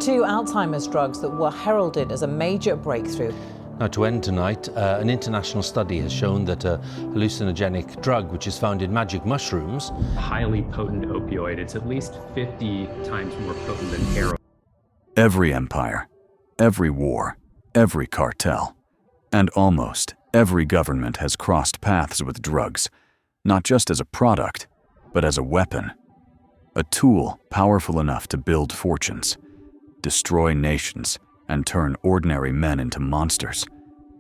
Two Alzheimer's drugs that were heralded as a major breakthrough. Now, to end tonight, an international study has shown that a hallucinogenic drug, which is found in magic mushrooms, highly potent opioid. It's at least 50 times more potent than heroin. Every empire, every war, every cartel, and almost every government has crossed paths with drugs, not just as a product, but as a weapon. A tool powerful enough to build fortunes, destroy nations, and turn ordinary men into monsters.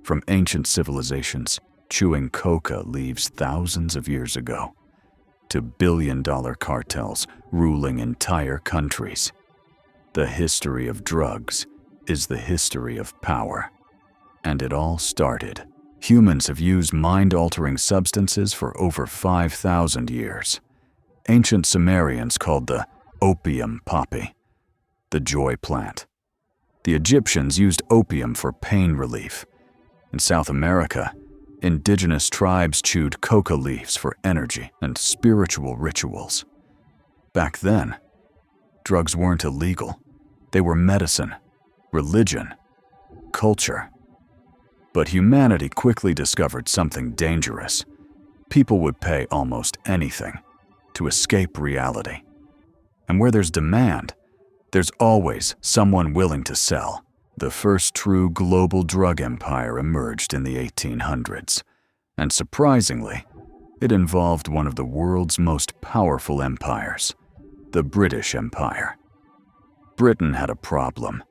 From ancient civilizations, chewing coca leaves thousands of years ago, to billion-dollar cartels ruling entire countries. The history of drugs is the history of power. And it all started. Humans have used mind-altering substances for over 5,000 years. Ancient Sumerians called the opium poppy the joy plant. The Egyptians used opium for pain relief. In South America, indigenous tribes chewed coca leaves for energy and spiritual rituals. Back then, drugs weren't illegal. They were medicine, religion, culture. But humanity quickly discovered something dangerous. People would pay almost anything to escape reality. And where there's demand, there's always someone willing to sell. The first true global drug empire emerged in the 1800s. And surprisingly, it involved one of the world's most powerful empires, the British Empire. Britain had a problem.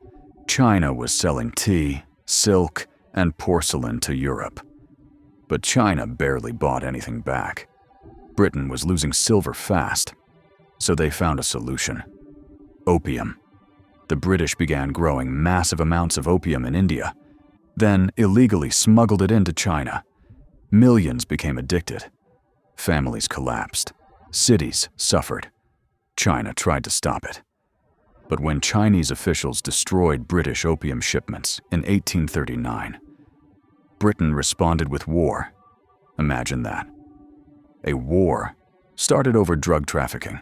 China was selling tea, silk, and porcelain to Europe. But China barely bought anything back. Britain was losing silver fast, so they found a solution. Opium. The British began growing massive amounts of opium in India, then illegally smuggled it into China. Millions became addicted. Families collapsed. Cities suffered. China tried to stop it. But when Chinese officials destroyed British opium shipments in 1839, Britain responded with war. Imagine that. A war started over drug trafficking.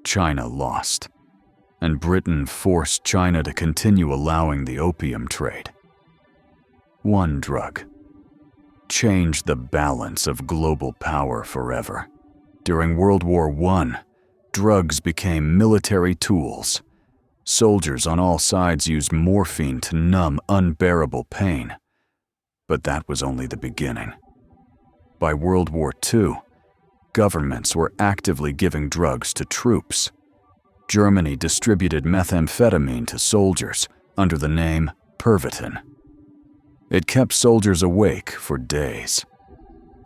China lost, and Britain forced China to continue allowing the opium trade. One drug changed the balance of global power forever. During World War I, drugs became military tools. Soldiers on all sides used morphine to numb unbearable pain. But that was only the beginning. By World War II, governments were actively giving drugs to troops. Germany distributed methamphetamine to soldiers under the name Pervitin. It kept soldiers awake for days.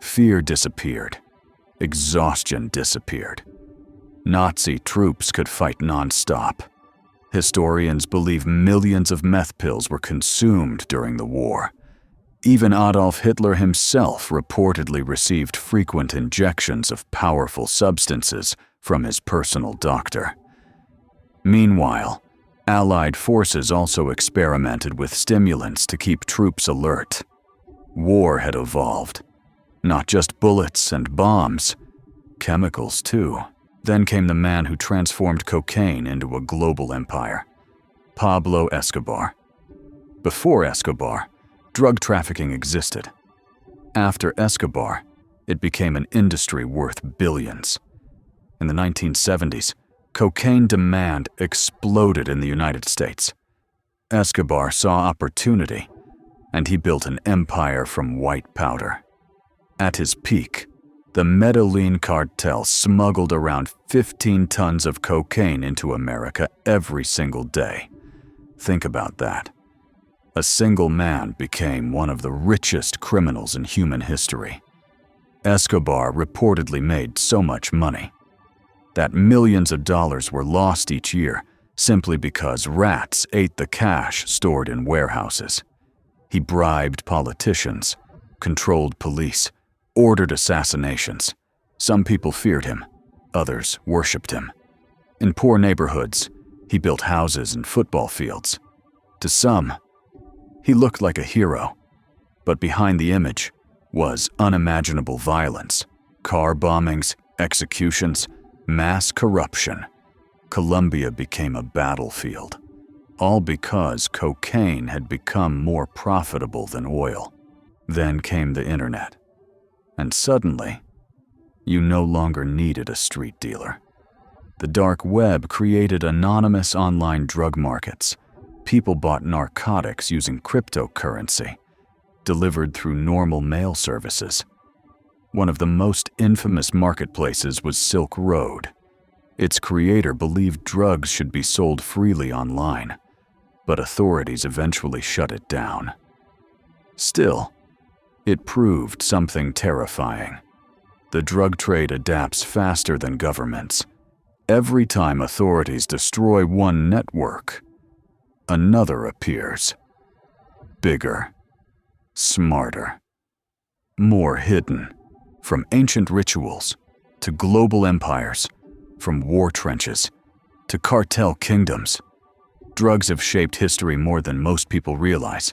Fear disappeared. Exhaustion disappeared. Nazi troops could fight non-stop. Historians believe millions of meth pills were consumed during the war. Even Adolf Hitler himself reportedly received frequent injections of powerful substances from his personal doctor. Meanwhile, Allied forces also experimented with stimulants to keep troops alert. War had evolved. Not just bullets and bombs, chemicals too. Then came the man who transformed cocaine into a global empire, Pablo Escobar. Before Escobar, drug trafficking existed. After Escobar, it became an industry worth billions. In the 1970s, cocaine demand exploded in the United States. Escobar saw opportunity, and he built an empire from white powder. At his peak, the Medellin cartel smuggled around 15 tons of cocaine into America every single day. Think about that. A single man became one of the richest criminals in human history. Escobar reportedly made so much money that millions of dollars were lost each year simply because rats ate the cash stored in warehouses. He bribed politicians, controlled police, ordered assassinations. Some people feared him, others worshipped him. In poor neighborhoods, he built houses and football fields. To some, he looked like a hero, but behind the image was unimaginable violence, car bombings, executions, mass corruption. Colombia became a battlefield. All because cocaine had become more profitable than oil. Then came the internet. And suddenly, you no longer needed a street dealer. The dark web created anonymous online drug markets. People bought narcotics using cryptocurrency, delivered through normal mail services. One of the most infamous marketplaces was Silk Road. Its creator believed drugs should be sold freely online, but authorities eventually shut it down. Still, it proved something terrifying. The drug trade adapts faster than governments. Every time authorities destroy one network, another appears. Bigger, smarter, more hidden. From ancient rituals to global empires, from war trenches to cartel kingdoms, drugs have shaped history more than most people realize.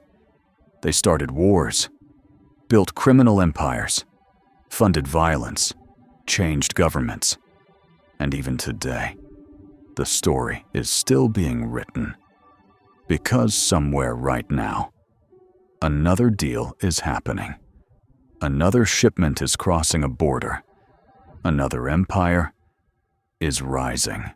They started wars, built criminal empires, funded violence, changed governments. And even today, the story is still being written. Because somewhere right now, another deal is happening. Another shipment is crossing a border. Another empire is rising.